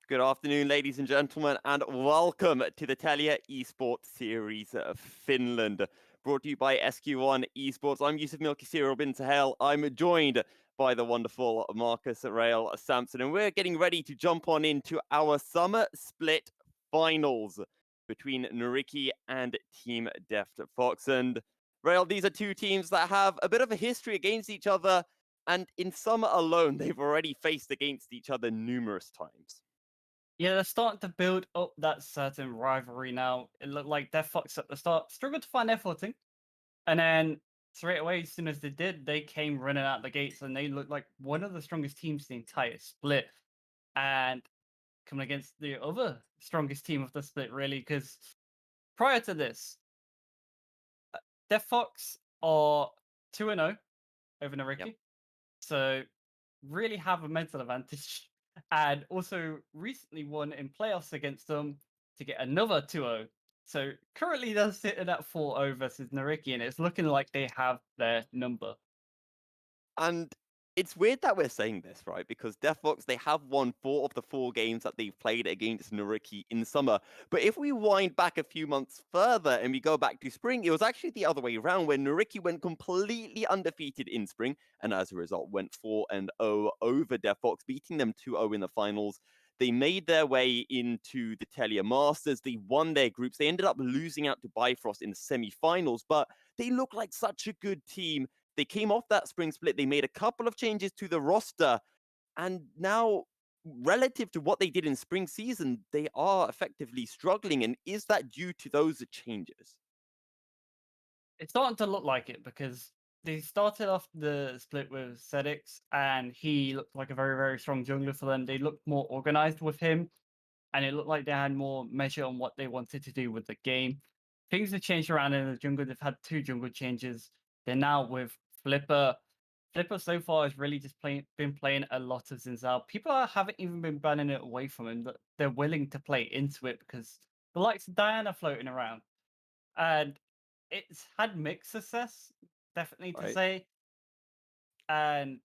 Good afternoon, ladies and gentlemen, and welcome to the Telia Esports Series of Finland, brought to you by SQ1 Esports. I'm Yusuf Milky Cyril bin Sahel. I'm joined by the wonderful Marcus Rail Sampson, and we're getting ready to jump on into our summer split finals between Nyyrikki and Team DeftFox. And Rail, these are two teams that have a bit of a history against each other, and in summer alone, they've already faced against each other numerous times. Yeah, they're starting to build up that certain rivalry now. It looked like DeftFox at the start struggled to find their footing, and then straight away, as soon as they did, they came running out the gates, and they looked like one of the strongest teams in the entire split. And coming against the other strongest team of the split, really, because prior to this, DeftFox are 2-0 over Yep. Nyyrikki, so really have a mental advantage. And also recently won in playoffs against them to get another 2-0. So currently they're sitting at 4-0 versus Nyyrikki, and it's looking like they have their number. And it's weird that we're saying this, right? Because DeftFox, they have won 4 of the 4 games that they've played against Nyyrikki in summer. But if we wind back a few months further and we go back to spring, it was actually the other way around, where Nyyrikki went completely undefeated in spring, and as a result went 4-0 over DeftFox, beating them 2-0 in the finals. They made their way into the Telia Masters. They won their groups. They ended up losing out to Bifrost in the semi-finals, but they look like such a good team. They came off that spring split. They made a couple of changes to the roster. And now, relative to what they did in spring season, they are effectively struggling. And is that due to those changes? It's starting to look like it because they started off the split with Sedix, and he looked like a very, very strong jungler for them. They looked more organized with him, and it looked like they had more measure on what they wanted to do with the game. Things have changed around in the jungle. They've had 2 jungle changes. They're now with Flipper. Flipper so far has really just been playing a lot of Zinzao. People haven't even been banning it away from him. They're willing to play into it because the likes of Diana floating around. And it's had mixed success, definitely to Right. say. And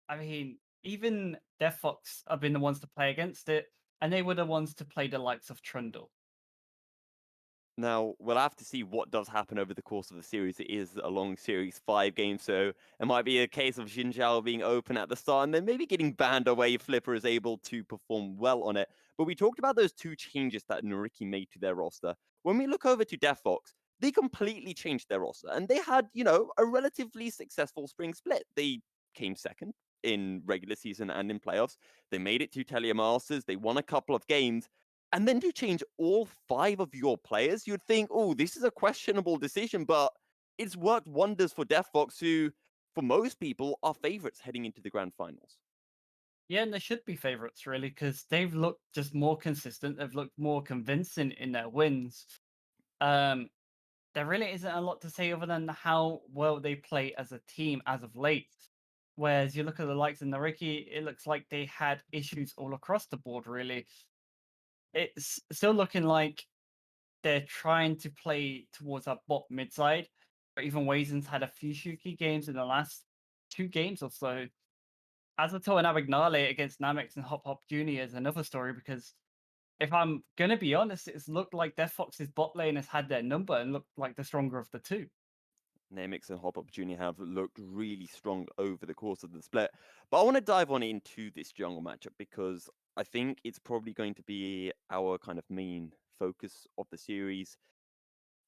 I mean, even DeftFox have been the ones to play against it, and they were the ones to play the likes of Trundle. Now, we'll have to see what does happen over the course of the series. It is a long series, 5 games, so it might be a case of Xinjiao being open at the start and then maybe getting banned away if Flipper is able to perform well on it. But we talked about those 2 changes that Nyyrikki made to their roster. When we look over to DeftFox, they completely changed their roster, and they had, a relatively successful spring split. They came second in regular season and in playoffs. They made it to Telia Masters. They won a couple of games. And then to change all 5 of your players, you'd think, oh, this is a questionable decision, but it's worked wonders for DeftFox, who, for most people, are favorites heading into the grand finals. Yeah, and they should be favorites really because they've looked just more consistent. They've looked more convincing in their wins. Um, there really isn't a lot to say other than how well they play as a team as of late. Whereas you look at the likes of Nyyrikki, it looks like they had issues all across the board. Really, it's still looking like they're trying to play towards that bot mid side. But even Wazen's had a few Shuki games in the last 2 games or so. Azato and Abignale against Namex and Hop Hop Jr. is another story because if I'm gonna be honest, it's looked like DeftFox's bot lane has had their number and looked like the stronger of the 2. Nemix and Hop Up Jr. have looked really strong over the course of the split. But I want to dive on into this jungle matchup because I think it's probably going to be our kind of main focus of the series.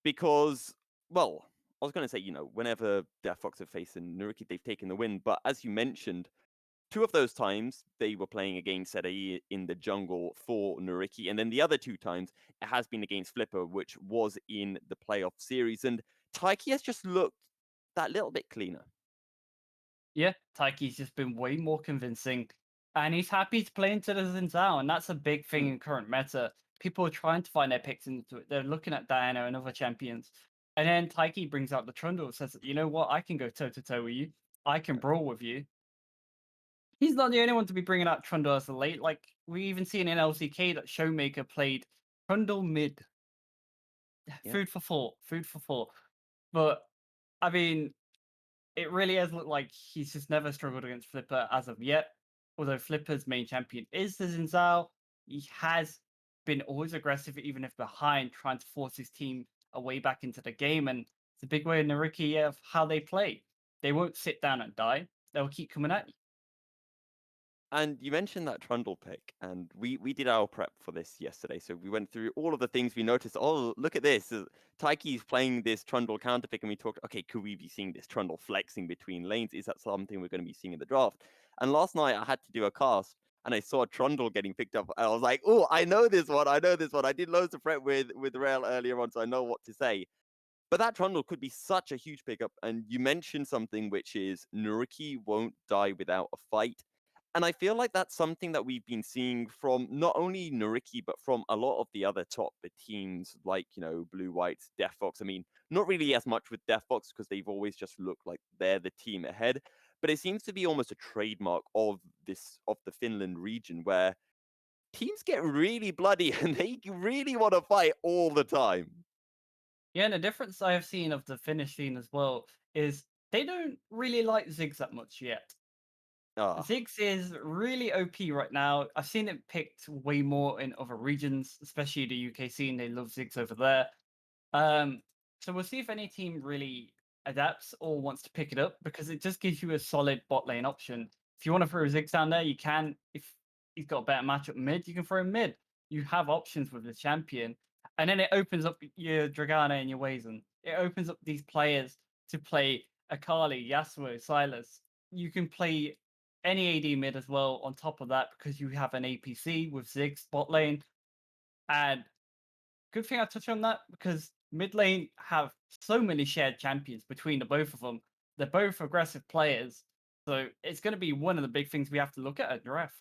Because, well, I was going to say, whenever DeftFox have faced Nyyrikki, they've taken the win. But as you mentioned, 2 of those times they were playing against Serai in the jungle for Nyyrikki, and then the other 2 times it has been against Flipper, which was in the playoff series. And Taiki has just looked that little bit cleaner. Yeah, Taiki's just been way more convincing, and he's happy to play into the Zinzao, and that's a big thing Mm, in current meta. People are trying to find their picks into it. They're looking at Diana and other champions, and then Taiki brings out the Trundle, says, "You know what? I can go toe to toe with you. I can brawl with you." He's not the only one to be bringing out Trundle as a late. Like we even see in LCK that Showmaker played Trundle mid. yeah. Food for thought. Food for thought. But I mean, it really has looked like he's just never struggled against Flipper as of yet. Although Flipper's main champion is the Zinzao, he has been always aggressive, even if behind, trying to force his team away back into the game. And it's a big way of Nyyrikki of how they play. They won't sit down and die. They'll keep coming at you. And you mentioned that Trundle pick, and we did our prep for this yesterday. So we went through all of the things we noticed. Oh, look at this. Taiki's playing this Trundle counter pick, and we talked, okay, could we be seeing this Trundle flexing between lanes? Is that something we're going to be seeing in the draft? And last night I had to do a cast, and I saw Trundle getting picked up. And I was like, oh, I know this one. I know this one. I did loads of prep with Rail earlier on, so I know what to say. But that Trundle could be such a huge pickup. And you mentioned something which is Nyyrikki won't die without a fight. And I feel like that's something that we've been seeing from not only Nyyrikki, but from a lot of the other top teams like, Blue Whites, DeftFox. I mean, not really as much with DeftFox because they've always just looked like they're the team ahead. But it seems to be almost a trademark of the Finland region where teams get really bloody and they really want to fight all the time. Yeah, and the difference I have seen of the Finnish scene as well is they don't really like Ziggs that much yet. Ah, Ziggs is really OP right now. I've seen it picked way more in other regions, especially the UK scene. They love Ziggs over there. Um, so we'll see if any team really adapts or wants to pick it up because it just gives you a solid bot lane option. If you want to throw Ziggs down there, you can. If he's got a better matchup mid, you can throw him mid. You have options with the champion. And then it opens up your Dragana and your Wazen. It opens up these players to play Akali, Yasuo, Silas. You can play any AD mid as well on top of that because you have an APC with Ziggs bot lane. And good thing I touched on that because mid lane have so many shared champions between the both of them. They're both aggressive players, so it's going to be one of the big things we have to look at draft.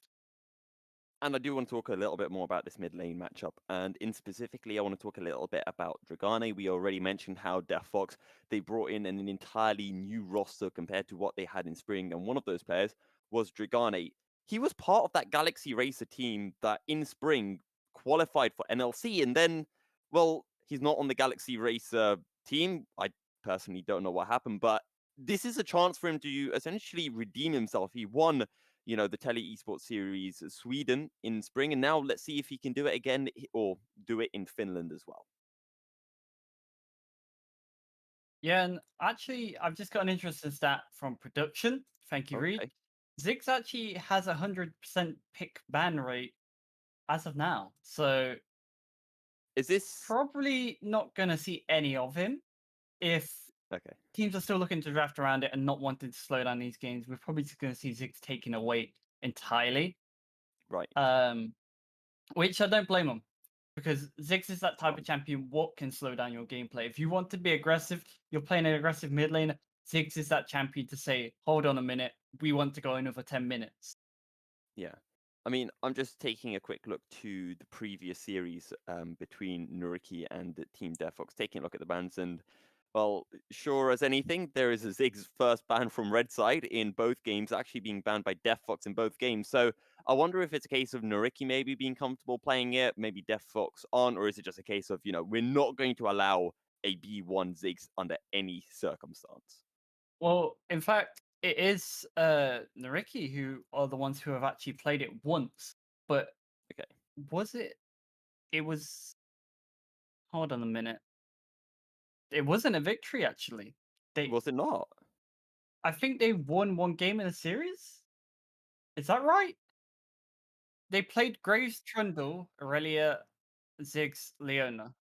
and I do want to talk a little bit more about this mid lane matchup. And in specifically, I want to talk a little bit about Dragane. We already mentioned how DeftFox, they brought in an entirely new roster compared to what they had in spring. And one of those players was Dragane. He was part of that Galaxy Racer team that in spring qualified for NLC. And then, well, he's not on the Galaxy Racer team. I personally don't know what happened, but this is a chance for him to essentially redeem himself. He won the Tele Esports Series Sweden in spring. And now let's see if he can do it again or do it in Finland as well. Yeah, and actually, I've just got an interesting stat from production. Thank you, Reed. Okay. Ziggs actually has 100% pick ban rate as of now, so Is this probably not going to see any of him if okay? teams are still looking to draft around it and not wanting to slow down these games. We're probably just going to see Ziggs taken away entirely, Right. um, which I don't blame him because Ziggs is that type Well, of champion. What can slow down your gameplay? If you want to be aggressive, you're playing an aggressive mid lane. Ziggs is that champion to say, "Hold on a minute, we want to go another 10 minutes." yeah. I mean, I'm just taking a quick look to the previous series between Nyyrikki and Team DeftFox, taking a look at the bans, and well, sure as anything, there is a Ziggs first ban from Red Side in both games, actually being banned by DeftFox in both games. So I wonder if it's a case of Nyyrikki maybe being comfortable playing it, maybe DeftFox aren't, or is it just a case of, we're not going to allow a B1 Ziggs under any circumstance? Well, in fact, it is Nyyrikki who are the ones who have actually played it once. But Okay. was it? It was. Hold on a minute. It wasn't a victory actually. They, Was it not? I think they won one game in a series. Is that right? They played Graves, Trundle, Aurelia, Ziggs, Leona.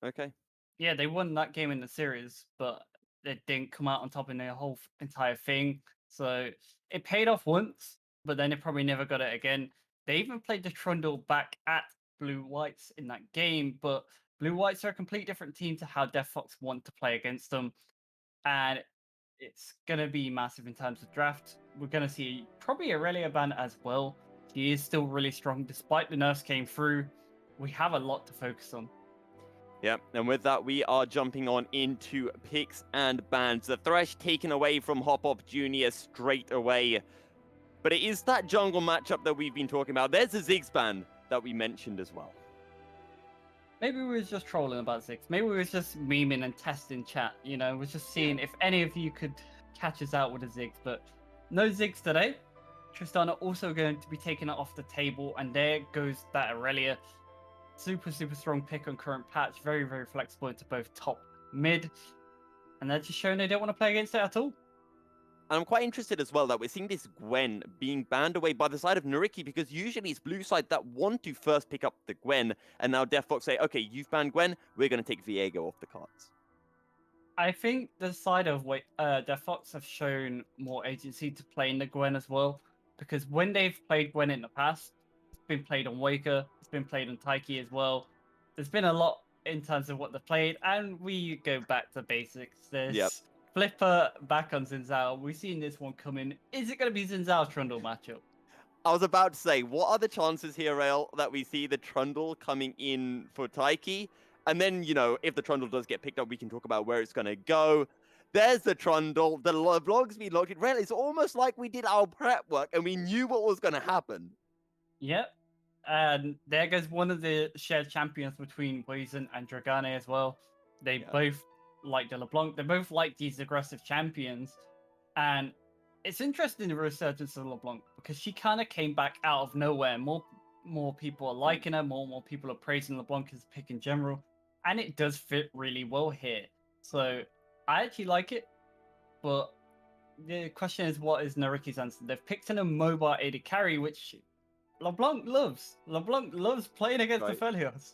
Okay. Yeah, they won that game in the series, but they didn't come out on top in the whole entire thing. So it paid off once, but then they probably never got it again. They even played the Trundle back at Blue Whites in that game, but Blue Whites are a complete different team to how DeftFox want to play against them. And it's going to be massive in terms of draft. We're going to see probably Aurelia ban as well. She is still really strong despite the nerfs came through. We have a lot to focus on. Yeah, and with that, we are jumping on into picks and bans. The Thresh taken away from Hop Hop Jr. straight away. But it is that jungle matchup that we've been talking about. There's a Ziggs ban that we mentioned as well. Maybe we was just trolling about Ziggs. Maybe we was just memeing and testing chat. We're just seeing if any of you could catch us out with a Ziggs. But no Ziggs today. Tristana also going to be taking it off the table, and there goes that Aurelia. Super, super strong pick on current patch. Very, very flexible into both top, mid. And they're just showing they don't want to play against it at all. And I'm quite interested as well that we're seeing this Gwen being banned away by the side of Nyyrikki, because usually it's blue side that want to first pick up the Gwen, and now DeftFox say, okay, you've banned Gwen, we're going to take Viego off the cards. I think the side of DeftFox have shown more agency to playing the Gwen as well, because when they've played Gwen in the past, it's been played on Waker, it's been played on Taiki as well. There's been a lot in terms of what they've played, and we go back to basics. Yep. There's Flipper back on Zinzao. We've seen this one coming. Is it going to be Zinzao Trundle matchup? I was about to say, what are the chances here, Rail, that we see the Trundle coming in for Taiki? And then, if the Trundle does get picked up, we can talk about where it's going to go. There's the Trundle. The vlogs we logged in. Rail, it's almost like we did our prep work and we knew what was going to happen. Yep. And there goes one of the shared champions between Weezen and Dragane as well. They both like the LeBlanc. They both like these aggressive champions. And it's interesting the resurgence of LeBlanc because she kind of came back out of nowhere. More people are liking her. More people are praising LeBlanc as a pick in general. And it does fit really well here. So I actually like it. But the question is, what is Nyyrikki's answer? They've picked in a mobile AD carry, which LeBlanc loves. LeBlanc loves playing against the Felios.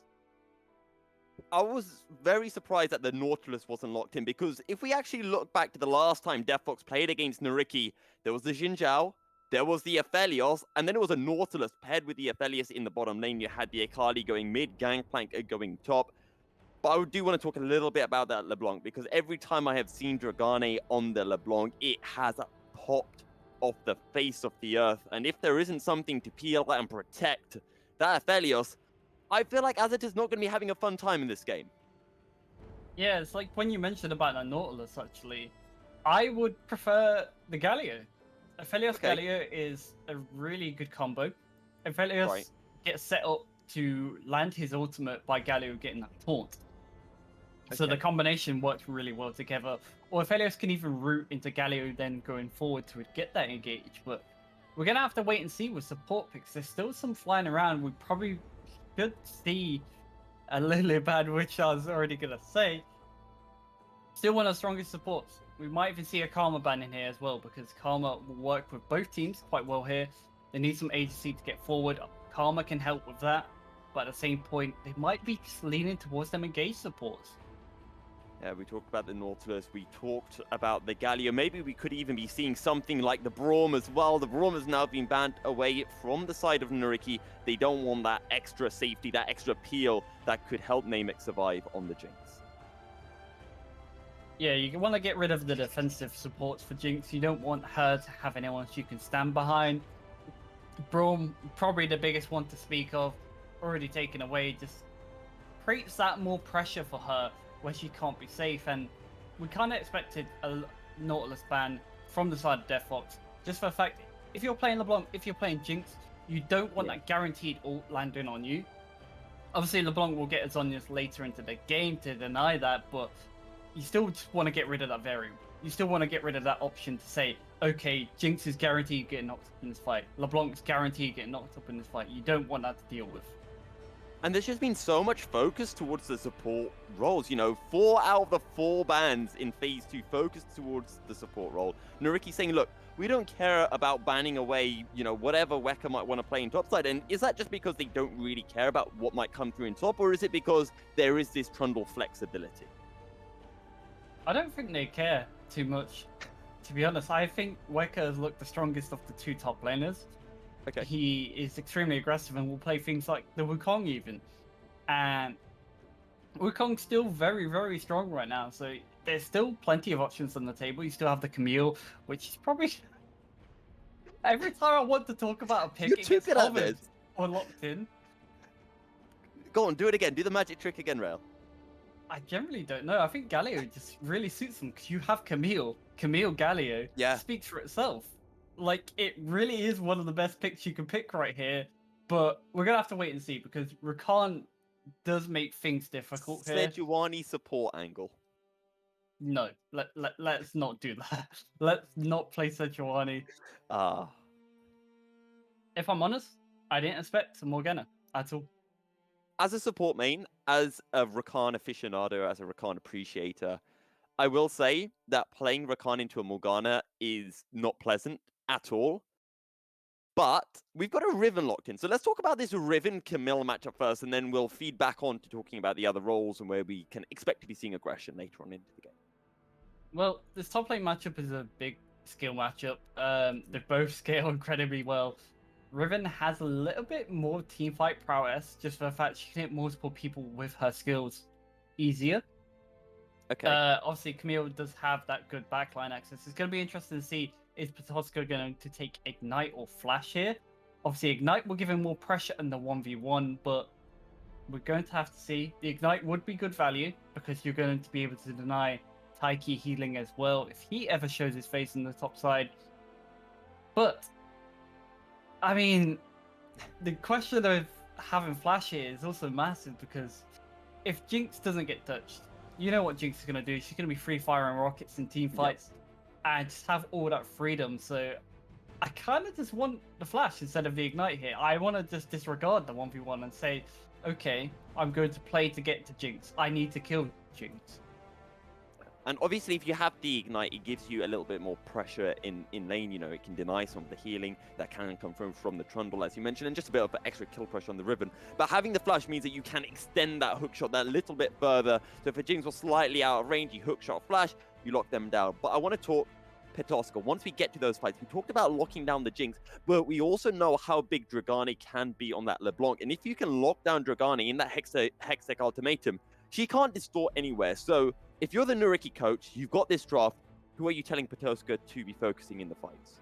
I was very surprised that the Nautilus wasn't locked in, because if we actually look back to the last time DeftFox played against Nyyrikki, there was the Xin Zhao, there was the Aphelios, and then it was a Nautilus paired with the Aphelios in the bottom lane. You had the Akali going mid, Gangplank going top. But I do want to talk a little bit about that LeBlanc, because every time I have seen Dragane on the LeBlanc, it has popped off the face of the earth. And if there isn't something to peel and protect that Aphelios, I feel like Azet is not going to be having a fun time in this game. Yeah, it's like when you mentioned about the Nautilus, actually, I would prefer the Galio. Aphelios Galio is a really good combo. Aphelios gets set up to land his ultimate by Galio getting that taunt. So the combination works really well together. Or Aphelios can even root into Galio then going forward to get that engage. But we're going to have to wait and see with support picks. There's still some flying around. We probably should see a Lilibad, which I was already going to say. Still one of the strongest supports. We might even see a Karma ban in here as well, because Karma will work with both teams quite well here. They need some agency to get forward. Karma can help with that. But at the same point, they might be leaning towards them engaged supports. Yeah, we talked about the Nautilus, we talked about the Galio. Maybe we could even be seeing something like the Braum as well. The Braum has now been banned away from the side of Nyyrikki. They don't want that extra safety, that extra peel that could help Namek survive on the Jinx. Yeah, you want to get rid of the defensive supports for Jinx. You don't want her to have anyone she can stand behind. Braum, probably the biggest one to speak of, already taken away, just creates that more pressure for her where she can't be safe. And we kind of expected a Nautilus ban from the side of DeftFox, just for the fact, if you're playing LeBlanc, if you're playing Jinx, you don't want that guaranteed ult landing on you. Obviously, LeBlanc will get Azonius later into the game to deny that, but you still just want to get rid of that variable. You still want to get rid of that option to say, okay, Jinx is guaranteed getting knocked up in this fight. LeBlanc's guaranteed getting knocked up in this fight. You don't want that to deal with. And there's just been so much focus towards the support roles. 4 out of the 4 bans in Phase 2 focused towards the support role. Nyyrikki saying, look, we don't care about banning away, whatever Weka might want to play in topside. And is that just because they don't really care about what might come through in top, or is it because there is this Trundle flexibility? I don't think they care too much, to be honest. I think Weka has looked the strongest of the 2 top laners. Okay. He is extremely aggressive and will play things like the Wukong even. And Wukong's still very, very strong right now. So there's still plenty of options on the table. You still have the Camille, which is probably... Every time I want to talk about a pick, it gets covered or locked in. Go on, do it again. Do the magic trick again, Rail. I generally don't know. I think Galio just really suits them because you have Camille. Camille Galio speaks for itself. Like, it really is one of the best picks you can pick right here. But we're going to have to wait and see, because Rakan does make things difficult here. Sejuani support angle. No, let's not do that. Let's not play Sejuani. If I'm honest, I didn't expect Morgana at all. As a support main, as a Rakan aficionado, as a Rakan appreciator, I will say that playing Rakan into a Morgana is not pleasant at all. But we've got a Riven locked in. So let's talk about this Riven Camille matchup first, and then we'll feed back on to talking about the other roles and where we can expect to be seeing aggression later on into the game. Well, this top lane matchup is a big skill matchup. They both scale incredibly well. Riven has a little bit more teamfight prowess, just for the fact she can hit multiple people with her skills easier. Okay. Obviously, Camille does have that good backline access. It's going to be interesting to see, is Potosco going to take Ignite or Flash here? Obviously, Ignite will give him more pressure in the 1v1, but we're going to have to see. The Ignite would be good value because you're going to be able to deny Taiki healing as well if he ever shows his face on the top side. But, I mean, the question of having Flash here is also massive because if Jinx doesn't get touched, you know what Jinx is going to do. She's going to be free firing rockets in team fights and just have all that freedom. So I kind of just want the Flash instead of the Ignite here. I want to just disregard the 1v1 and say, okay, I'm going to play to get to Jinx. I need to kill Jinx. And obviously, if you have the Ignite, it gives you a little bit more pressure in lane. You know, it can deny some of the healing that can come from the Trundle, as you mentioned, and just a bit of extra kill pressure on the Riven. But having the Flash means that you can extend that hookshot that little bit further. So if a Jinx was slightly out of range, you hookshot Flash, you lock them down. But I want to talk Petosco. Once we get to those fights, we talked about locking down the Jinx, but we also know how big Dragani can be on that LeBlanc. And if you can lock down Dragani in that Hextech ultimatum, she can't distort anywhere. So if you're the Nyyrikki coach, you've got this draft, who are you telling Petosco to be focusing in the fights?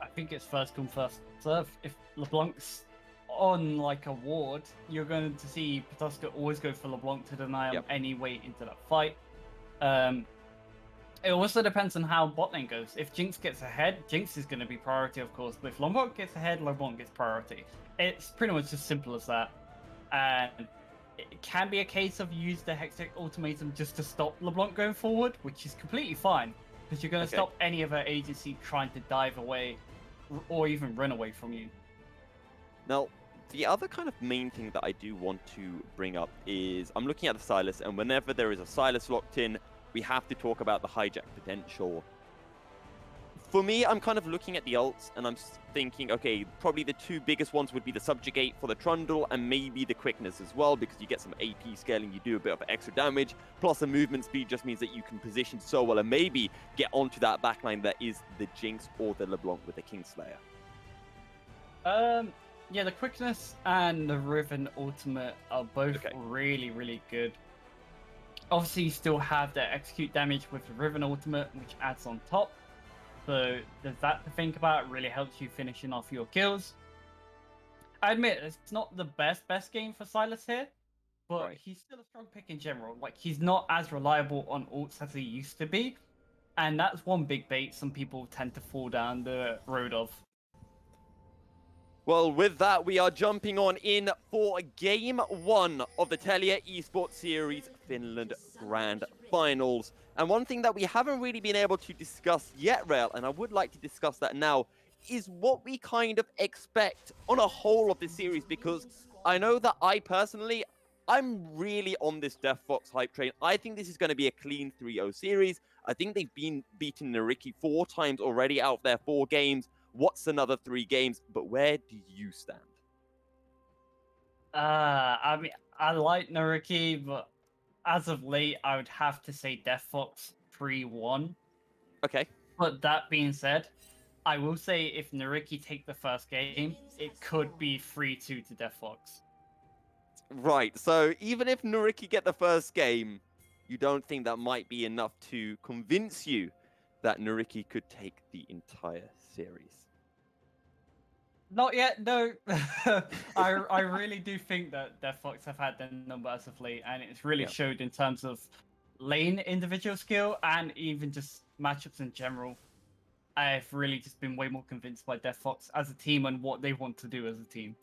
I think it's first come, first serve. If LeBlanc's on like a ward, you're going to see Petosco always go for LeBlanc to deny him any way into that fight. It also depends on how bot lane goes. If Jinx gets ahead, Jinx is going to be priority, of course. But if LeBlanc gets ahead, LeBlanc gets priority. It's pretty much as simple as that. And it can be a case of use the Hextech ultimatum just to stop LeBlanc going forward, which is completely fine. Because you're going to stop any other agency trying to dive away or even run away from you. Now, the other kind of main thing that I do want to bring up is I'm looking at the Sylas, and whenever there is a Sylas locked in, we have to talk about the hijack potential. For me, I'm kind of looking at the ults, and I'm thinking, okay, probably the two biggest ones would be the Subjugate for the Trundle, and maybe the Quickness as well, because you get some AP scaling, you do a bit of extra damage, plus the movement speed just means that you can position so well, and maybe get onto that backline that is the Jinx or the LeBlanc with the Kingslayer. Yeah, the Quickness and the Riven Ultimate are both really, really good. Obviously, you still have the execute damage with the Riven Ultimate, which adds on top. So there's that to think about. It really helps you finishing off your kills. I admit, it's not the best game for Sylas here, but he's still a strong pick in general. Like, he's not as reliable on ults as he used to be. And that's one big bait some people tend to fall down the road of. Well, with that, we are jumping on in for Game 1 of the Telia Esports Series Finland Grand Finals. And one thing that we haven't really been able to discuss yet, Rael, and I would like to discuss that now, is what we kind of expect on a whole of this series, because I know that I'm really on this DeftFox hype train. I think this is going to be a clean 3-0 series. I think they've been beaten Nyyrikki 4 times already out of their 4 games. What's another 3 games? But where do you stand? I mean, I like Nyyrikki, but as of late, I would have to say DeftFox 3-1. Okay. But that being said, I will say if Nyyrikki take the first game, it could be 3-2 to DeftFox. Right, so even if Nyyrikki get the first game, you don't think that might be enough to convince you that Nyyrikki could take the entire series? Not yet, no. I really do think that DeftFox have had their number as of late, and it's really showed in terms of lane individual skill and even just matchups in general. I've really just been way more convinced by DeftFox as a team and what they want to do as a team.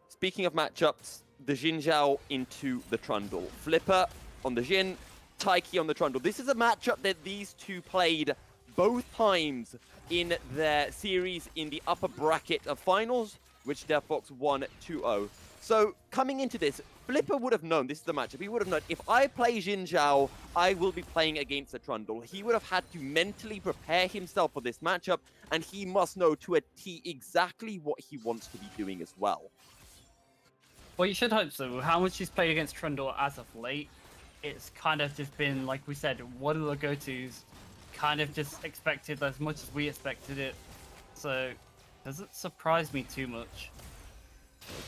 Speaking of matchups, the Xin Zhao into the Trundle. Flipper on the Xin, Taiki on the Trundle. This is a matchup that these two played both times in their series in the upper bracket of finals, which DeftFox won 2-0. So coming into this, Flipper would have known, this is the matchup, he would have known, if I play Xin Zhao, I will be playing against a Trundle. He would have had to mentally prepare himself for this matchup, and he must know to a T exactly what he wants to be doing as well. Well, you should hope so. How much he's played against Trundle as of late, it's kind of just been, like we said, one of the go-tos. Kind of just expected as much as we expected it. So, doesn't surprise me too much.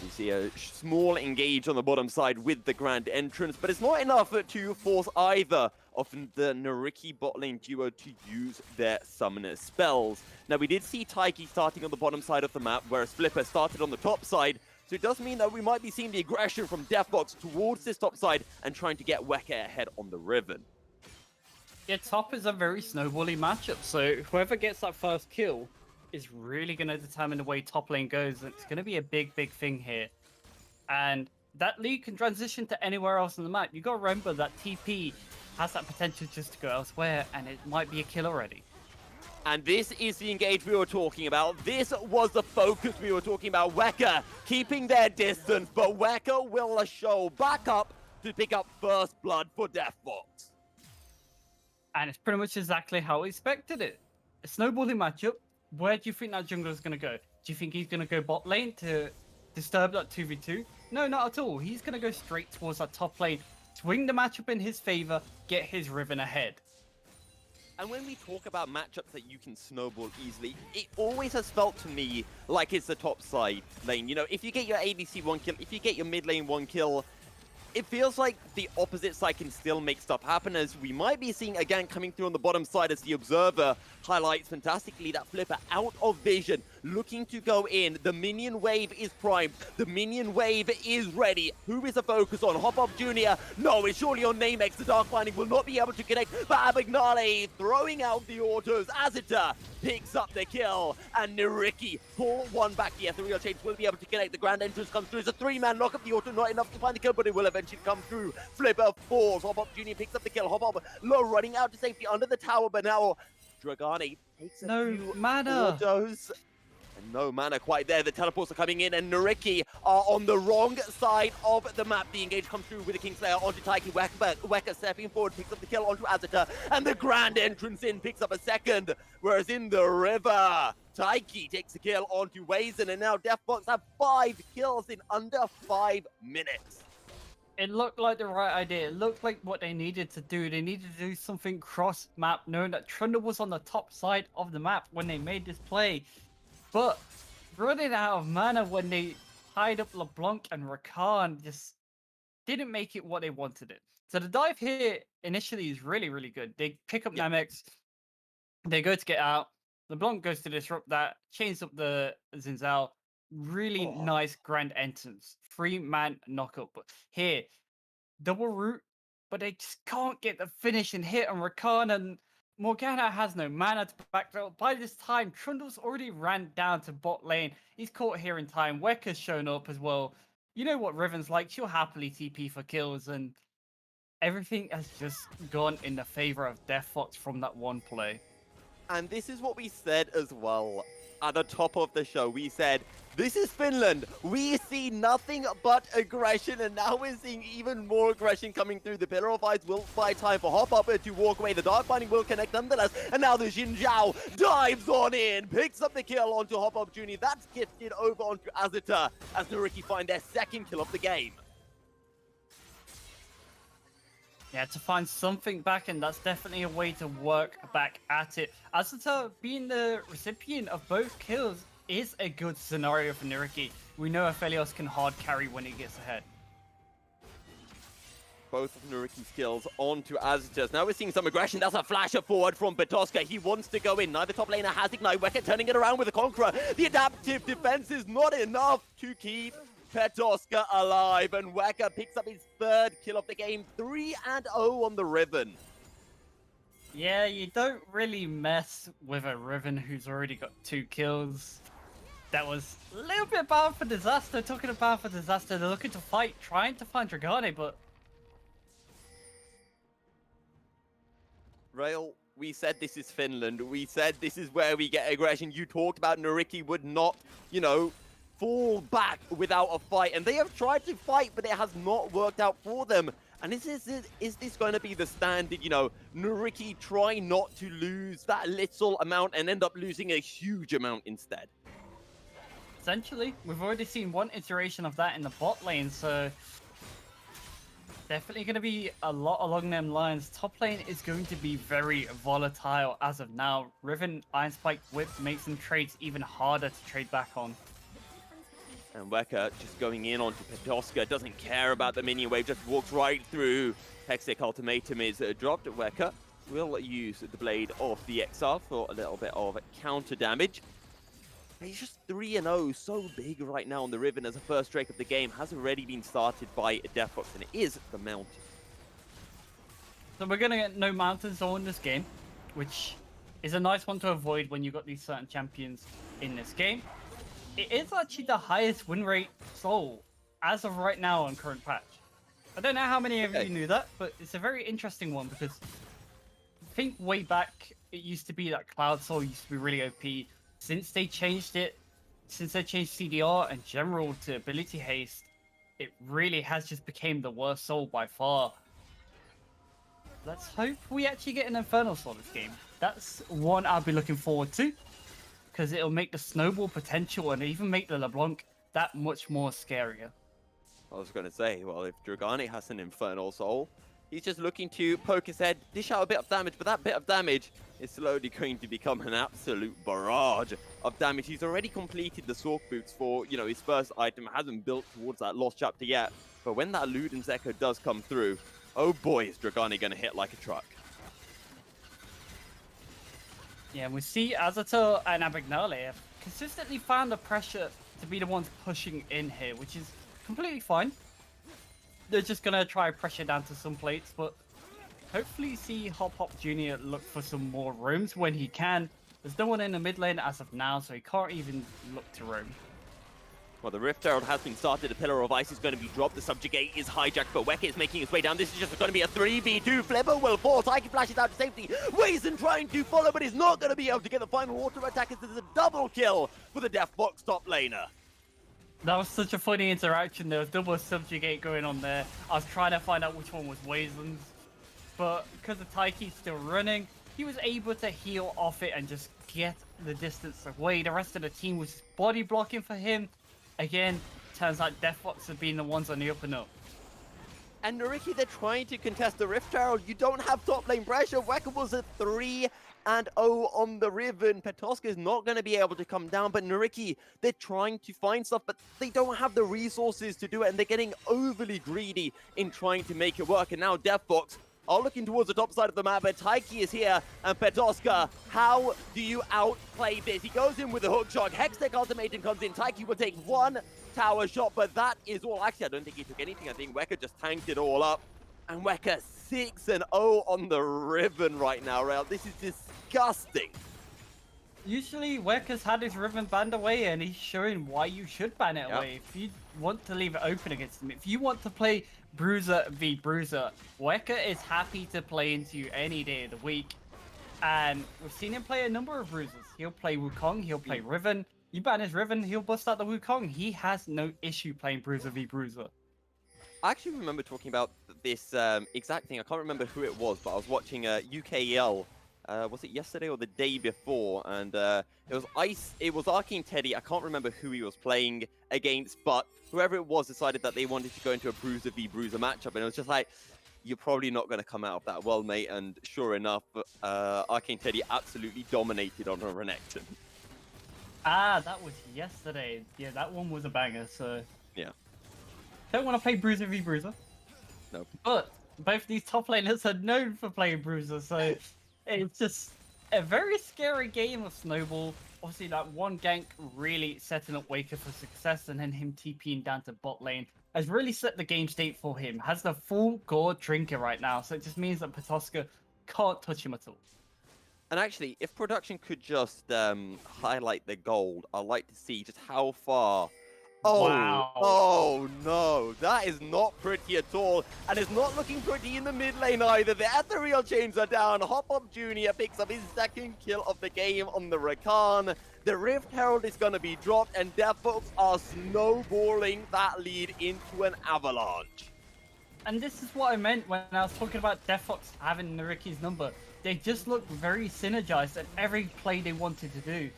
You see a small engage on the bottom side with the Grand Entrance, but it's not enough to force either of the Nyyrikki bot lane duo to use their summoner spells. Now, we did see Taiki starting on the bottom side of the map, whereas Flipper started on the top side, so it does mean that we might be seeing the aggression from DeftFox towards this top side and trying to get Weka ahead on the Riven. Yeah, top is a very snowbally matchup, so whoever gets that first kill is really going to determine the way top lane goes. It's going to be a big, big thing here. And that lead can transition to anywhere else on the map. You got to remember that TP has that potential just to go elsewhere, and it might be a kill already. And this is the engage we were talking about. This was the focus we were talking about. Weka keeping their distance, but Weka will show back up to pick up first blood for DeftFox. And it's pretty much exactly how we expected it. A snowballing matchup. Where do you think that jungler is going to go? Do you think he's going to go bot lane to disturb that 2v2? No, not at all. He's going to go straight towards that top lane, swing the matchup in his favor, get his Riven ahead. And when we talk about matchups that you can snowball easily, it always has felt to me like it's the top side lane. You know, if you get your ADC 1 kill, if you get your mid lane 1 kill, it feels like the opposite side can still make stuff happen, as we might be seeing again coming through on the bottom side as the Observer highlights fantastically that Flipper out of vision, looking to go in. The minion wave is primed. The minion wave is ready. Who is the focus on? Hop Up Jr.? No, it's surely on Namex. The Dark Binding will not be able to connect, but Abagnale throwing out the autos. Azita picks up the kill, and Nyyrikki pull one back. The Ethereal Change will be able to connect. The Grand Entrance comes through. It's a 3-man lock up. The auto not enough to find the kill, but it will eventually come through. Flipper falls. Hop Up Jr. picks up the kill. Hop Up low, running out to safety under the tower, but now Dragani takes a few mana. autos. And no mana quite there. The teleports are coming in, and Nyyrikki are on the wrong side of the map. The engage comes through with the Kingslayer onto Taiki. Weka stepping forward, picks up the kill onto Azita, and the Grand Entrance in picks up a second. Whereas in the river, Taiki takes a kill onto Wazen, and now DeftFox have 5 kills in under 5 minutes. It looked like the right idea. It looked like what they needed to do. They needed to do something cross-map, knowing that Trundle was on the top side of the map when they made this play. But running out of mana when they tied up LeBlanc and Rakan just didn't make it what they wanted it. So the dive here initially is really, really good. They pick up Namex, they go to get out. LeBlanc goes to disrupt that, chains up the Xin Zhao. Really nice Grand Entrance. 3-man knockup. But here, double root, but they just can't get the finish and hit on Rakan, and Morgana has no mana to back up. By this time, Trundle's already ran down to bot lane. He's caught here in time. Weka's shown up as well. You know what Riven's like. She'll happily TP for kills, and everything has just gone in the favor of DeftFox from that one play. And this is what we said as well at the top of the show. We said, this is Finland. We see nothing but aggression, and now we're seeing even more aggression coming through. The Pillar of Ice will buy time for Hop Up to walk away. The Dark Binding will connect nonetheless, and now the Xin Zhao dives on in, picks up the kill onto Hop Up Jr. That's gifted over onto Azita as Nyyrikki find their second kill of the game. Yeah, to find something back, and that's definitely a way to work back at it. Azita being the recipient of both kills is a good scenario for Nyyrikki. We know Aphelios can hard carry when he gets ahead. Both of Nyrikki's skills onto Azita. Now we're seeing some aggression. That's a flasher forward from Betoska. He wants to go in. Neither top laner has Ignite. Weka turning it around with a Conqueror. The adaptive defense is not enough to keep Betoska alive. And Weka picks up his 3rd kill of the game. 3-0 on the Riven. Yeah, you don't really mess with a Riven who's already got 2 kills. That was a little bit bad for Disaster. Talking about for Disaster, they're looking to fight, trying to find Dragane, but... Rail, We said this is Finland. We said this is where we get aggression. You talked about Nyyrikki would not, you know, fall back without a fight. And they have tried to fight, but it has not worked out for them. And is this going to be the standard, you know, Nyyrikki try not to lose that little amount and end up losing a huge amount instead? Essentially, we've already seen one iteration of that in the bot lane, so definitely going to be a lot along them lines. Top lane is going to be very volatile as of now. Riven Iron Spike Whip makes some trades even harder to trade back on. And Weka just going in onto Petoska, doesn't care about the minion wave, just walks right through. Hexic Ultimatum is dropped. Weka will use the Blade of the XR for a little bit of counter damage. He's just 3-0, so big right now on the Riven as the first Drake of the game has already been started by DeftFox, and it is the Mountain. So we're going to get no Mountain Soul in this game, which is a nice one to avoid when you've got these certain champions in this game. It is actually the highest win rate Soul as of right now on current patch. I don't know how many of you knew that, but it's a very interesting one because I think way back it used to be that Cloud Soul used to be really OP. Since they changed it, since they changed CDR and general to ability haste, it really has just become the worst soul by far. Let's hope we actually get an Infernal Soul this game. That's one I'll be looking forward to, because it'll make the snowball potential and even make the LeBlanc that much more scarier. I was going to say, well, if Dragani has an Infernal Soul, he's just looking to poke his head, dish out a bit of damage, but that bit of damage is slowly going to become an absolute barrage of damage. He's already completed the Sork Boots for, you know, his first item, hasn't built towards that Lost Chapter yet, but when that Luden's Echo does come through, oh boy, is Dragani going to hit like a truck. Yeah, and we see Azator and Abagnale have consistently found the pressure to be the ones pushing in here, which is completely fine. They're just going to try pressure down to some plates, but hopefully see Hop Hop Jr. look for some more roams when he can. There's no one in the mid lane as of now, so he can't even look to roam. Well, the Rift Herald has been started. The Pillar of Ice is going to be dropped. The Subjugate is hijacked, but Weka is making his way down. This is just going to be a 3v2. Flipper will fall. Tyke flashes out to safety. Wazen trying to follow, but he's not going to be able to get the final water attack. This is a double kill for the DeftFox top laner. That was such a funny interaction. There was double Subjugate going on there. I was trying to find out which one was Wazen's, but because the Tyke's still running, he was able to heal off it and just get the distance away. The rest of the team was body blocking for him. Again, turns out DeftFox have been the ones on the up and up. And Nyyrikki, they're trying to contest the Rift Herald. You don't have top lane pressure. Weka was at 3-0 on the Riven. Petoska is not going to be able to come down, but Nyyrikki, they're trying to find stuff, but they don't have the resources to do it, and they're getting overly greedy in trying to make it work. And now DeftFox are looking towards the top side of the map, but Tyke is here, and Petoska, how do you outplay this? He goes in with a hook shot. Hextech Ultimatum comes in. Tyke will take one tower shot, but that is all. Actually, I don't think he took anything. I think Weka just tanked it all up. And Weka 6-0 on the Riven right now, Rail. This is disgusting. Usually, Weka's had his Riven banned away, and he's showing why you should ban it away. If you want to leave it open against him, if you want to play Bruiser v Bruiser, Weka is happy to play into you any day of the week. And we've seen him play a number of Bruisers. He'll play Wukong, he'll play Riven. You ban his Riven, he'll bust out the Wukong. He has no issue playing Bruiser v Bruiser. I actually remember talking about this exact thing. I can't remember who it was, but I was watching UKL. Was it yesterday or the day before? And it was Arcane Teddy. I can't remember who he was playing against, but whoever it was decided that they wanted to go into a Bruiser v Bruiser matchup, and it was just like, you're probably not going to come out of that well, mate. And sure enough, Arcane Teddy absolutely dominated on a Renekton. Ah, that was yesterday. Yeah, that one was a banger, so... Yeah. Don't want to play Bruiser v Bruiser. Nope. But both these top laners are known for playing Bruiser, so it's just a very scary game of Snowball. Obviously, that one gank really setting up Waker for success, and then him TPing down to bot lane has really set the game state for him. Has the full gourd drinker right now, so it just means that Petoska can't touch him at all. And actually, if production could just highlight the gold, I'd like to see just how far Oh, Wow. oh no, that is not pretty at all. And it's not looking pretty in the mid lane either. The ethereal chains are down. Hop Up Jr. picks up his second kill of the game on the Rakan. The Rift Herald is going to be dropped, and DeftFox are snowballing that lead into an avalanche. And this is what I meant when I was talking about DeftFox having Nyyrikki's number. They just looked very synergized at every play they wanted to do.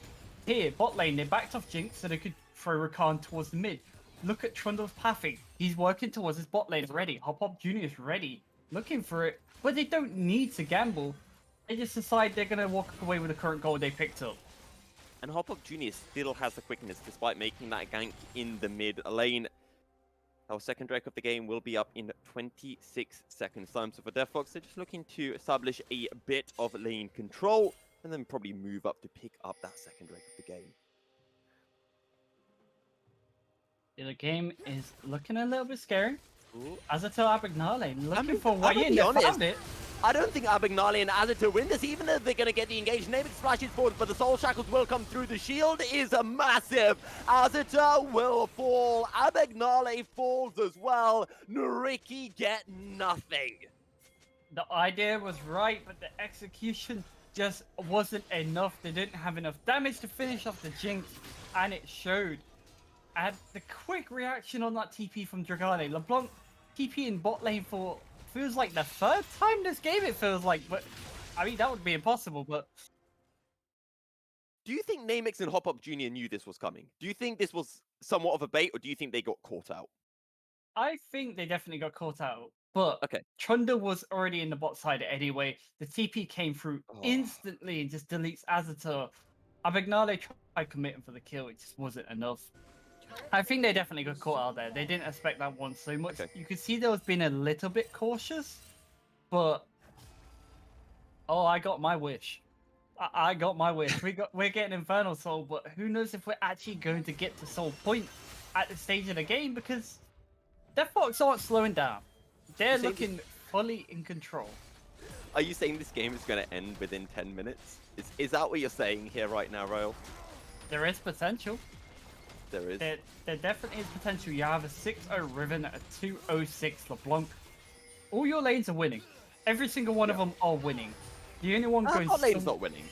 Here, bot lane, they backed off Jinx so they could throw Rakan towards the mid. Look at Trundle's pathing. He's working towards his bot lane ready. Hop Up Jr. is ready, looking for it. But they don't need to gamble. They just decide they're going to walk away with the current goal they picked up. And Hop Up Jr. still has the quickness despite making that gank in the mid lane. Our second Drake of the game will be up in 26 seconds time. So for DeftFox, they're just looking to establish a bit of lane control and then probably move up to pick up that second Drake of the game. The game is looking a little bit scary. Ooh. Azato Abagnale looking for a way in. They found it. I don't think Abagnale and Azito win this, even if they're going to get the engaged. Nyyrikki splashes forward, but the Soul Shackles will come through. The shield is a massive. Azito will fall. Abagnale falls as well. Nyyrikki get nothing. The idea was right, but the execution just wasn't enough. They didn't have enough damage to finish off the Jinx, and it showed. And the quick reaction on that TP from Dragane. LeBlanc TP in bot lane for feels like the third time this game, it feels like. But I mean, that would be impossible, but... Do you think Namex and Hop Up Jr. knew this was coming? Do you think this was somewhat of a bait, or do you think they got caught out? I think they definitely got caught out. But Okay. Trunda was already in the bot side anyway. The TP came through instantly and just deletes Azator. Abagnale tried committing for the kill, it just wasn't enough. I think they definitely got caught out there. They didn't expect that one so much. Okay. You could see they was being a little bit cautious, but oh, I got my wish. I got my wish. We're getting Infernal Soul, but who knows if we're actually going to get to Soul Point at this stage of the game, because DeftFox aren't slowing down. They're looking fully in control. Are you saying this game is going to end within 10 minutes? Is that what you're saying here right now, Royal? There is potential. There is. There definitely is potential. You have a 6-0 Riven, a 2-0-6 LeBlanc. All your lanes are winning. Every single one of them are winning. The only one goes... Bot lane's not winning.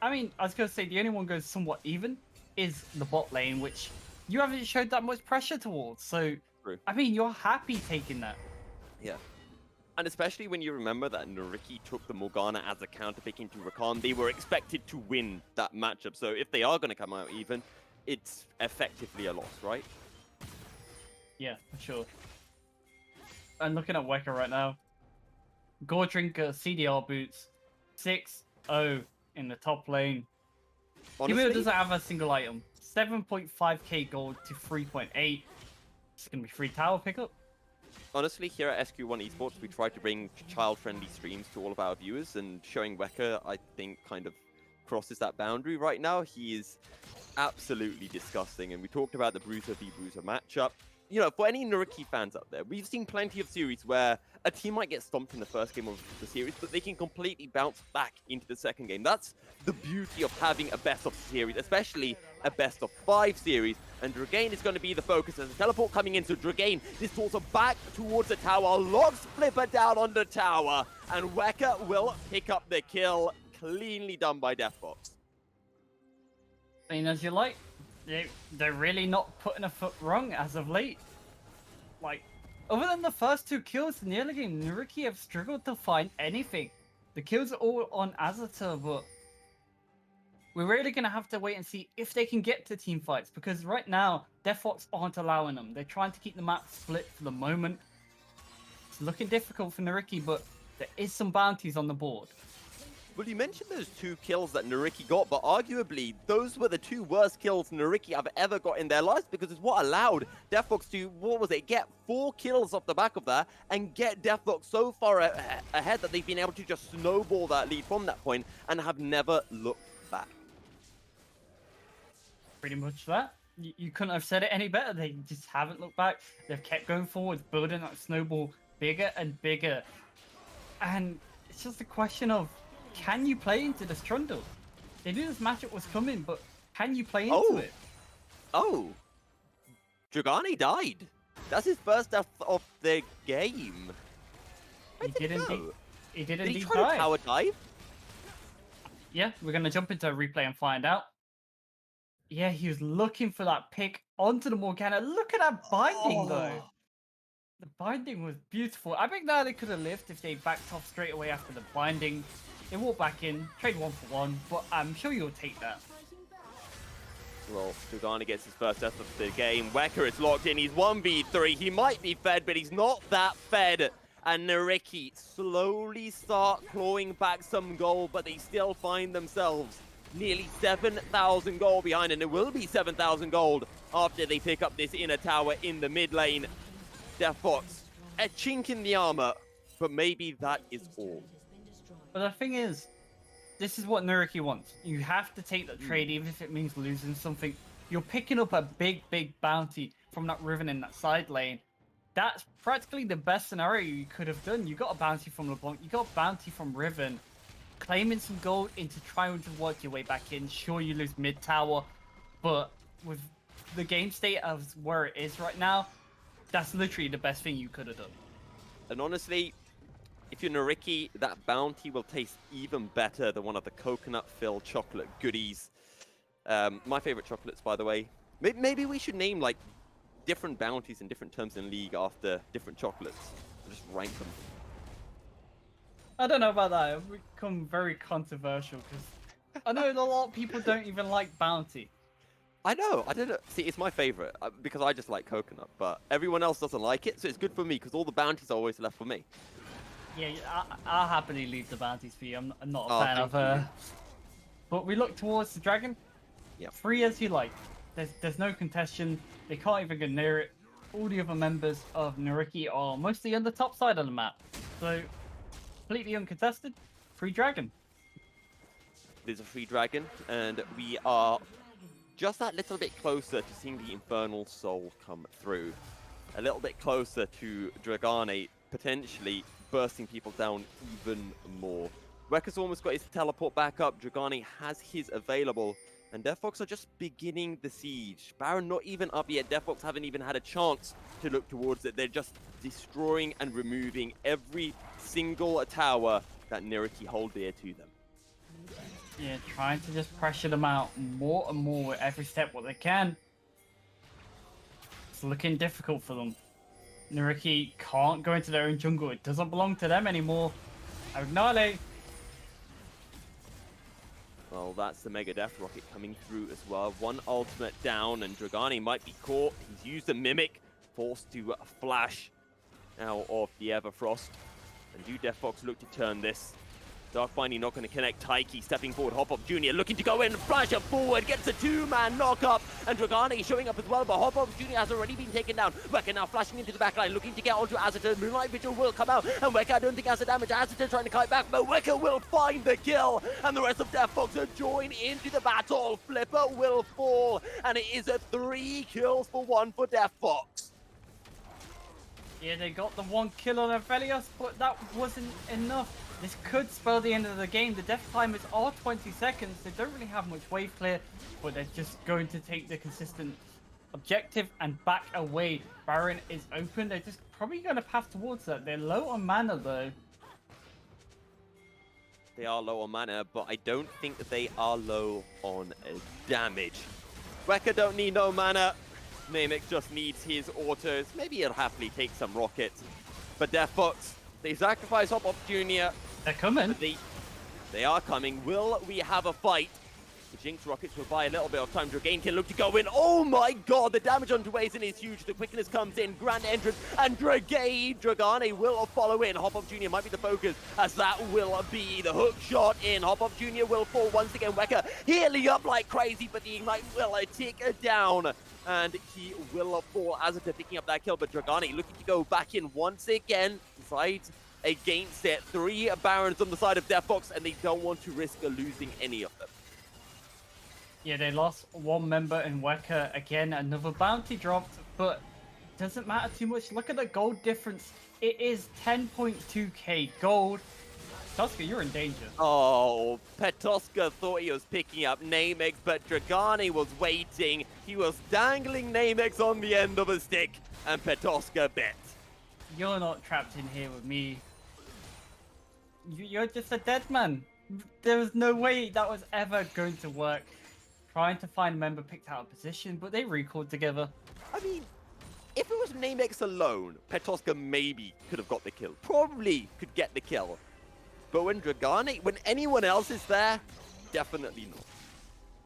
I mean, I was going to say, the only one goes somewhat even is the bot lane, which you haven't showed that much pressure towards. So, True. I mean, you're happy taking that. Yeah. And especially when you remember that Nyyrikki took the Morgana as a counter pick into Rakan, they were expected to win that matchup. So if they are going to come out even, it's effectively a loss, right? Yeah, for sure. I'm looking at Weka right now. Gore Drinker, CDR boots, 6-0 in the top lane. Honestly, Even doesn't have a single item. 7.5k gold to 3.8. It's going to be free tower pickup. honestly, here at SQ1 Esports, we try to bring child-friendly streams to all of our viewers, and showing Weka, I think, kind of crosses that boundary right now. He is absolutely disgusting, and we talked about the Bruiser v Bruiser matchup. You know, for any Nyyrikki fans out there, we've seen plenty of series where a team might get stomped in the first game of the series, but they can completely bounce back into the second game. That's the beauty of having a best of series, especially a best of 5 series. And Dragane is going to be the focus. As a teleport coming in, so Dragane is also back towards the tower, logs Flipper down on the tower, and Weka will pick up the kill. Cleanly done by DeftFox. I mean, as you like, they're really not putting a foot wrong as of late. Like, other than the first 2 kills in the early game, Nyyrikki have struggled to find anything. The kills are all on Azator, but we're really going to have to wait and see if they can get to team fights, because right now, DeftFox aren't allowing them. They're trying to keep the map split for the moment. It's looking difficult for Nyyrikki, but there is some bounties on the board. Well, you mentioned those 2 kills that Nyyrikki got, but arguably, those were the 2 worst kills Nyyrikki have ever got in their lives, because it's what allowed DeftFox to, what was it, get 4 kills off the back of that, and get DeftFox so far ahead that they've been able to just snowball that lead from that point, and have never looked back. Pretty much that. You couldn't have said it any better. They just haven't looked back. They've kept going forward, building that snowball bigger and bigger. And it's just a question of, can you play into this Trundle? They knew this matchup was coming, but can you play into it? Oh, Dragani died. That's his first death of the game. Where He did did he indeed. go? He did Did he indeed try to die. tower dive? Yeah, we're gonna jump into a replay and find out. Yeah, he was looking for that pick onto the Morgana. Look at that binding though. Oh, The binding was beautiful. I think now they could have lived if they backed off straight away after the binding. They walk back in, trade 1-for-1, but I'm sure you'll take that. well, Dragani gets his first death of the game. Wecker is locked in. He's 1v3. He might be fed, but he's not that fed. And Nyyrikki slowly start clawing back some gold, but they still find themselves nearly 7,000 gold behind, and it will be 7,000 gold after they pick up this inner tower in the mid lane. DeftFox, a chink in the armor, but maybe that is all. But the thing is, this is what Nyyrikki wants. You have to take that trade, even if it means losing something. You're picking up a big bounty from that Riven in that side lane. That's practically the best scenario you could have done. You got a bounty from LeBlanc, you got a bounty from Riven. Claiming some gold into trying to work your way back in. Sure, you lose mid tower, but with the game state of where it is right now, that's literally the best thing you could have done. And honestly, if you're Nyyrikki, that bounty will taste even better than one of the coconut-filled chocolate goodies. My favorite chocolates, by the way. Maybe we should name like different bounties in different terms in League after different chocolates. Just rank them. I don't know about that. It would become very controversial because I know a lot of people don't even like bounty. I know, I don't know. See, it's my favorite because I just like coconut, but everyone else doesn't like it, so it's good for me because all the bounties are always left for me. Yeah, I'll happily leave the bounties for you. I'm not a Oh, fan of thank you. But we look towards the dragon. Yep. Free as you like. There's no contestation. They can't even go near it. All the other members of Nyyrikki are mostly on the top side of the map. So, completely uncontested. Free dragon. It is a free dragon, and we are just that little bit closer to seeing the Infernal Soul come through. A little bit closer to Dragani potentially bursting people down even more. Wecker's almost got his teleport back up. Dragani has his available. And DeftFox are just beginning the siege. Baron not even up yet. DeftFox haven't even had a chance to look towards it. They're just destroying and removing every single tower that Nyyrikki hold dear to them. Yeah, trying to just pressure them out more and more with every step what they can. It's looking difficult for them. Nyyrikki can't go into their own jungle. It doesn't belong to them anymore. Agnale. Well, that's the Mega Death Rocket coming through as well. One ultimate down, and Dragani might be caught. He's used a Mimic, forced to flash out of the Everfrost. And do DeftFox look to turn this? Dark Binding not going to connect. Taiki stepping forward. Hop Up Jr. looking to go in. Flash up forward. Gets a two-man knock-up. And Dragani showing up as well. But Hop Up Jr. has already been taken down. Wecker now flashing into the backline. Looking to get onto Azita. Moonlight Vigil will come out. And Wecker, I don't think has the damage. Azita trying to kite back. But Wecker will find the kill. And the rest of DeftFox will join into the battle. Flipper will fall. And it is a 3 kills for 1 for DeftFox. Yeah, they got the one kill on Aphelios, but that wasn't enough. This could spell the end of the game. The death timers are 20 seconds. They don't really have much wave clear, but they're just going to take the consistent objective and back away. Baron is open. They're just probably going to path towards that. They're low on mana, though. They are low on mana, but I don't think that they are low on damage. Wecker don't need no mana. Namek just needs his autos. Maybe he'll happily take some rockets. But DeftFox, they sacrifice Hop Up Jr. They're coming. They are coming. Will we have a fight? The Jinx rockets will buy a little bit of time. Dragain can look to go in. Oh my god, the damage on Dwayne is huge. The quickness comes in. Grand entrance. And Dragane will follow in. Hop Up Jr. might be the focus, as that will be the hook shot in. Hop Up Jr. will fall once again. Wecker healing up like crazy, but the Ignite will tick down. And he will fall. Azita picking up that kill, but Dragani looking to go back in once again. Decides against it. 3 Barons on the side of DeftFox, and they don't want to risk losing any of them. Yeah, they lost one member in Wecker. Again, another bounty dropped, but doesn't matter too much. Look at the gold difference. It is 10.2k gold. Tusker, you're in danger. Oh, Petoska thought he was picking up Namex, but Dragani was waiting. He was dangling Namex on the end of a stick, and Petoska bit. You're not trapped in here with me. You're just a dead man. There was no way that was ever going to work. Trying to find a member picked out a position, but they recalled together. I mean, if it was Namex alone, Petoska maybe could have got the kill. Probably could get the kill. But when Dragani, when anyone else is there, definitely not.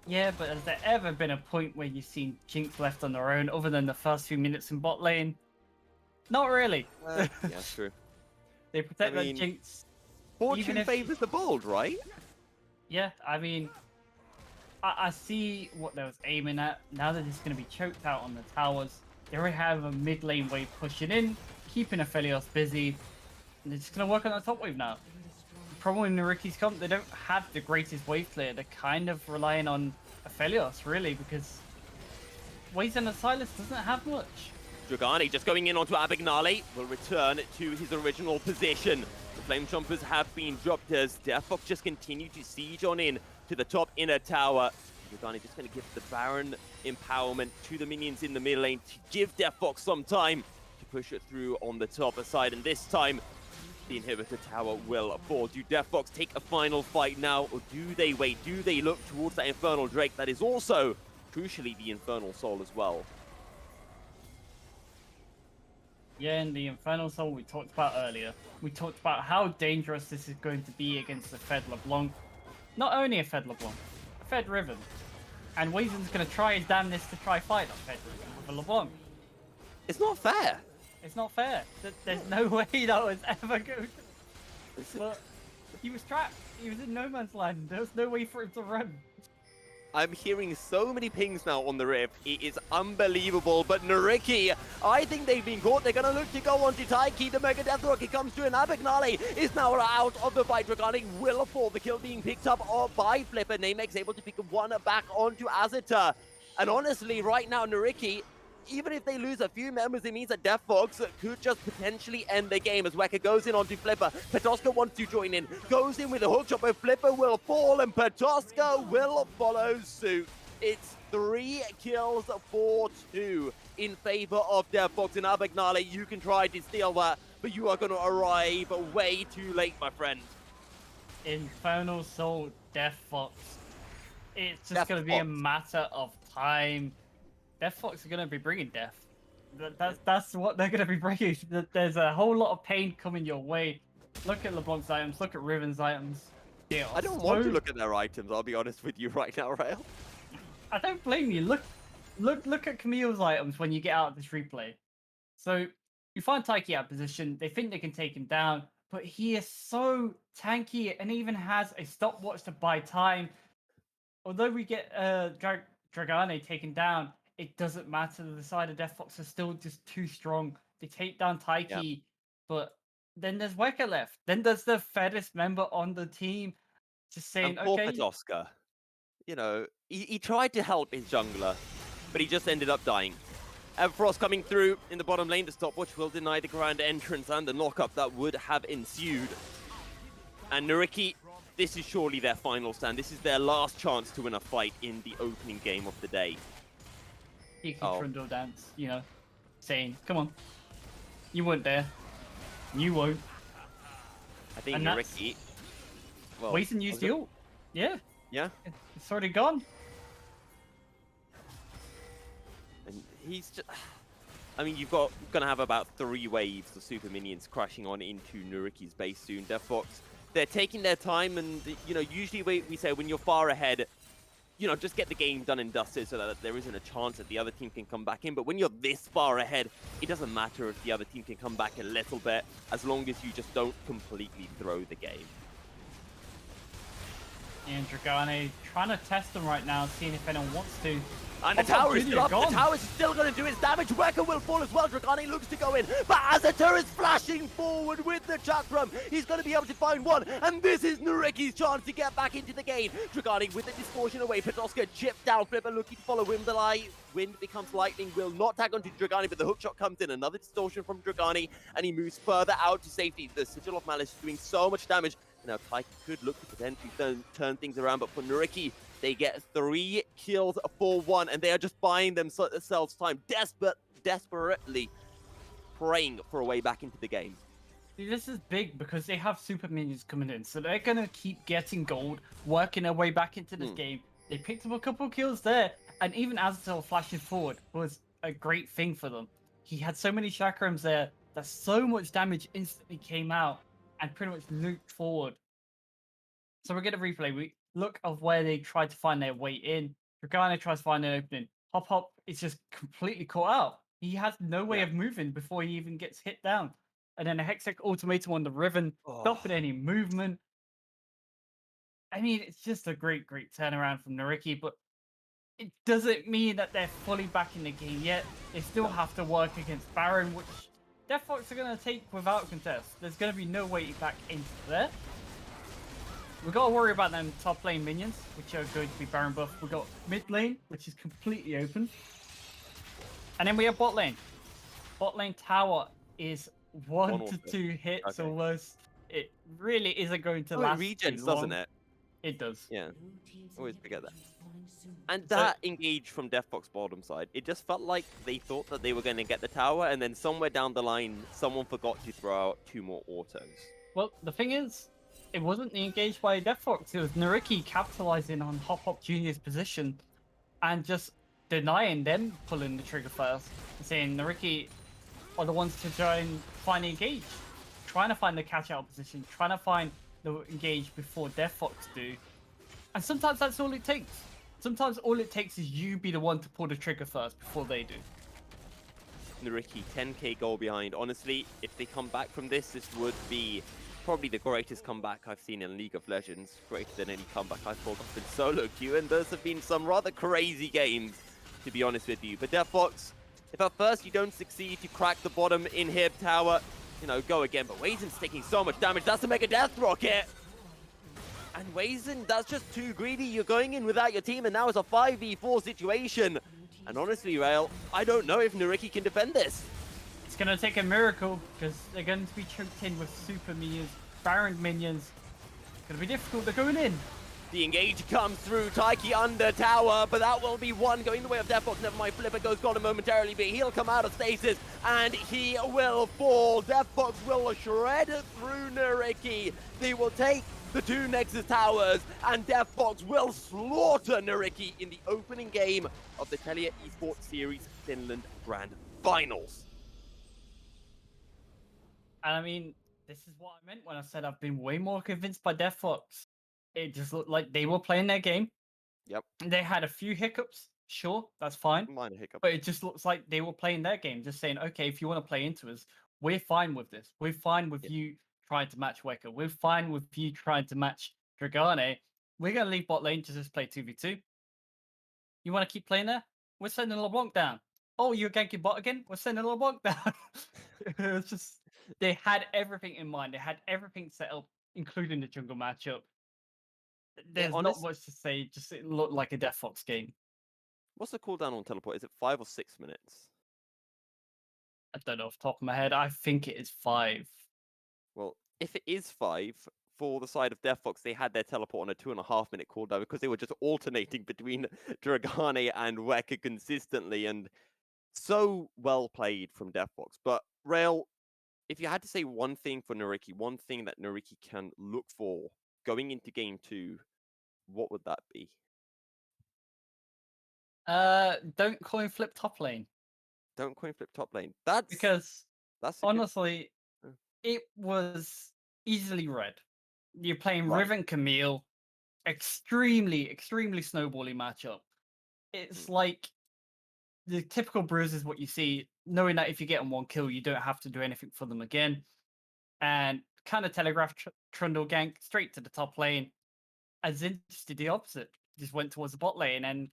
Yeah, but has there ever been a point where you've seen Jinx left on their own, other than the first few minutes in bot lane? Not really. Yeah, true. They protect I mean, that Jinx. Fortune favors the bold, right? Yeah, I mean, I see what they was aiming at. Now they're just going to be choked out on the towers. They already have a mid lane wave pushing in, keeping Aphelios busy. And they're just going to work on that top wave now. The problem in Nyyrikki's comp, they don't have the greatest wave clear. They're kind of relying on Aphelios, really, because Waze and Silas doesn't have much. Dragani just going in onto Abagnale will return to his original position. The Flame Chompers have been dropped as DeftFox just continue to siege on in to the top inner tower. Dragani just going to give the Baron empowerment to the minions in the mid lane to give DeftFox some time to push it through on the top side. And this time, the inhibitor tower will fall. Do DeftFox take a final fight now, or do they wait? Do they look towards that Infernal Drake that is also, crucially, the Infernal Soul as well? Yeah, and the Infernal Soul we talked about earlier. We talked about how dangerous this is going to be against the Fed LeBlanc. Not only a Fed LeBlanc, a Fed Riven. And Weazen's going to try his damnedest to try fight that Fed Riven with a LeBlanc. It's not fair. It's not fair. There's no way that was ever going to... But he was trapped. He was in no man's land. There was no way for him to run. I'm hearing so many pings now on the Rift. It is unbelievable. But Nyyrikki, I think they've been caught. They're going to look to go on to Taiki. The Mega Death Rocket comes through, and Abagnale is now out of the fight. Dragani will fall. The kill being picked up by Flipper. Namex able to pick one back onto Azita. And honestly, right now, Nyyrikki, even if they lose a few members, it means that DeftFox could just potentially end the game as Weka goes in onto Flipper. Petoska wants to join in, goes in with a hook shot, but Flipper will fall and Petoska will follow suit. It's 3 kills for 2 in favor of DeftFox. And Abagnale, you can try to steal that, but you are going to arrive way too late, my friend. Infernal Soul, DeftFox. It's just going to be a matter of time. DeftFox are going to be bringing death. That's what they're going to be bringing. There's a whole lot of pain coming your way. Look at LeBlanc's items. Look at Riven's items. I don't want to look at their items, I'll be honest with you right now, Rail. I don't blame you. Look at Camille's items when you get out of this replay. So you find Taiki out of position. They think they can take him down, but he is so tanky and even has a stopwatch to buy time. Although we get Dragane taken down, it doesn't matter. The side of DeftFox are still just too strong. They take down Taiki, but then there's Weka left. Then there's the fattest member on the team, just saying, and poor okay. Petoska, you know, he tried to help his jungler, but he just ended up dying. Everfrost coming through in the bottom lane. The stopwatch will deny the grand entrance and the knockup that would have ensued. And Nyyrikki, this is surely their final stand. This is their last chance to win a fight in the opening game of the day. Cheeky Trundle dance, you know, saying, come on, you weren't there. You won't. I think Nyyrikki... Well, Wazen used the ult. Yeah. Yeah. It's already gone. And he's just... I mean, you've got gonna have about 3 waves of super minions crashing on into Nyyrikki's base soon. DeftFox, they're taking their time, and you know, usually we say when you're far ahead, you know, just get the game done and dusted so that there isn't a chance that the other team can come back in. But when you're this far ahead, it doesn't matter if the other team can come back a little bit, as long as you just don't completely throw the game. And Dragane trying to test them right now, seeing if anyone wants to. And the tower is still up. The tower is still going to do its damage. Weka will fall as well. Dragani looks to go in, but Azita is flashing forward with the chakram. He's going to be able to find one, and this is Nyyrikki's chance to get back into the game. Dragani with the distortion away. Petoska chipped down. Flipper looking to follow him. The light wind becomes lightning. Will not tag onto Dragani, but the hookshot comes in. Another distortion from Dragani, and he moves further out to safety. The Sigil of Malice doing so much damage. Now, Taiki could look to potentially turn things around, but for Nyyrikki, they get 3 kills for 1, and they are just buying themselves time, desperately praying for a way back into the game. See, this is big because they have super minions coming in, so they're gonna keep getting gold, working their way back into this game. They picked up a couple kills there, and even Azazel flashing forward was a great thing for them. He had so many chakrams there that so much damage instantly came out and pretty much looped forward. So we're gonna replay. We look of where they tried to find their way in. Dragana tries to find an opening. Hop Hop is just completely caught out. He has no way Yeah. of moving before he even gets hit down. And then a Hextech ultimatum on the Riven, Oh. stopping any movement. I mean, it's just a great turnaround from Nyyrikki, but it doesn't mean that they're fully back in the game yet. They still have to work against Baron, which DeftFox are going to take without contest. There's going to be no way back into there. We got to worry about them top lane minions, which are going to be Baron buff. We got mid lane, which is completely open. And then we have bot lane. Bot lane tower is 1 to 2 hits almost. It really isn't going to last it too regens, long. doesn't it? It does. Yeah, always forget that. And that engage from DeftFox bottom side, it just felt like they thought that they were going to get the tower, and then somewhere down the line, someone forgot to throw out 2 more autos. Well, the thing is, it wasn't the engage by DeftFox. It was Nyyrikki capitalizing on Hop Hop Jr.'s position and just denying them pulling the trigger first, saying Nyyrikki are the ones to try and find the engage, trying to find the catch out position, trying to find the engage before DeftFox do. And sometimes that's all it takes. Sometimes all it takes is you be the one to pull the trigger first before they do. Nyyrikki, 10k goal behind. Honestly, if they come back from this, this would be probably the greatest comeback I've seen in League of Legends. Greater than any comeback I've pulled off in solo queue, and those have been some rather crazy games, to be honest with you. But DeftFox, if at first you don't succeed to crack the bottom in Hib Tower, you know, go again. But Wazen's taking so much damage. That's to make a death rocket. And Wazen, that's just too greedy. You're going in without your team, and now it's a 5v4 situation. And honestly, Rail, I don't know if Nyyrikki can defend this. It's going to take a miracle, because they're going to be choked in with super minions, Baron minions. It's going to be difficult. They're going in. The engage comes through, Taiki under tower, but that will be one going the way of DeftFox. Never mind, Flipper goes golden momentarily, but he'll come out of stasis, and he will fall. DeftFox will shred through Nyyrikki. They will take the 2 Nexus towers, and DeftFox will slaughter Nyyrikki in the opening game of the Telia Esports Series Finland Grand Finals. And I mean, this is what I meant when I said I've been way more convinced by DeftFox. It just looked like they were playing their game. Yep. They had a few hiccups. Sure, that's fine. Minor hiccup. But it just looks like they were playing their game, just saying, okay, if you want to play into us, we're fine with this. We're fine with you trying to match Weka. We're fine with you trying to match Dragane. We're going to leave bot lane to just play 2v2. You want to keep playing there? We're sending LeBlanc down. Oh, you're ganking bot again? We're sending LeBlanc down. It was just, they had everything in mind. They had everything set up, including the jungle matchup. There's not much to say. Just it looked like a DeftFox game. What's the cooldown on teleport? Is it 5 or 6 minutes? I don't know off the top of my head. I think it is 5. Well, if it is 5, for the side of DeftFox, they had their teleport on a 2.5 minute cooldown because they were just alternating between Dragane and Weka consistently, and so well played from DeftFox. But Rail, if you had to say one thing for Nyyrikki, one thing that Nyyrikki can look for going into game 2, what would that be? Don't coin flip top lane. Don't coin flip top lane. Because that's honestly, it was easily read. You're playing Right. Riven Camille, extremely snowbally matchup. It's like the typical bruise is what you see, knowing that if you get on 1 kill, you don't have to do anything for them again. And kind of telegraph Trundle gank straight to the top lane. And Zinch did the opposite. Just went towards the bot lane. And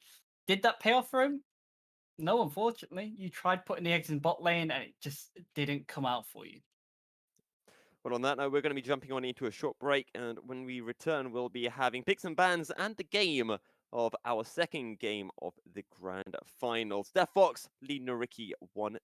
did that pay off for him? No, unfortunately. You tried putting the eggs in bot lane and it just didn't come out for you. Well, on that note, we're going to be jumping on into a short break, and when we return, we'll be having picks and bans and the game of our second game of the Grand Finals. DeftFox lead Nyyrikki 1-0.